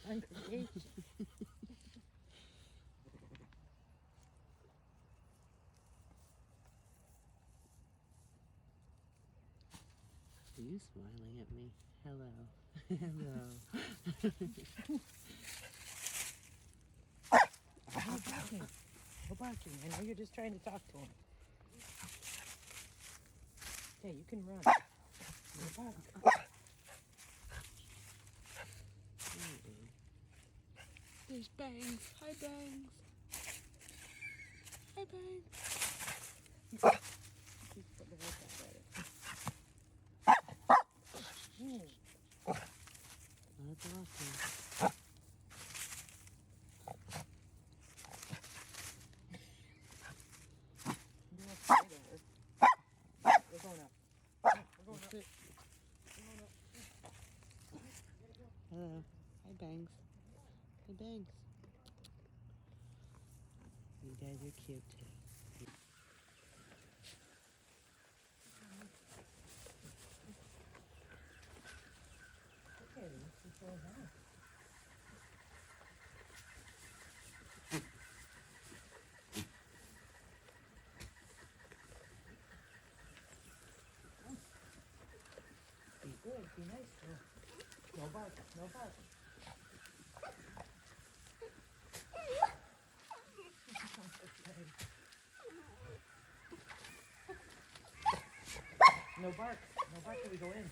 congregation. Are you smiling at me? Hello. Hello. No barking. No barking. I know you're just trying to talk to him. Okay, you can run. No bark. There's Bangs. Hi, Bangs. Hi, Bangs. Keep putting the work out at it. That's awesome. You're up right over. We're going up. We're going up. That's it. We're going up. Hello. Hi, Bangs. Hi, Bangs. You guys are cute, too. Okay, let's just go now. Be good, be nice to him. No bark, no bark. No bark. No bark till we go in.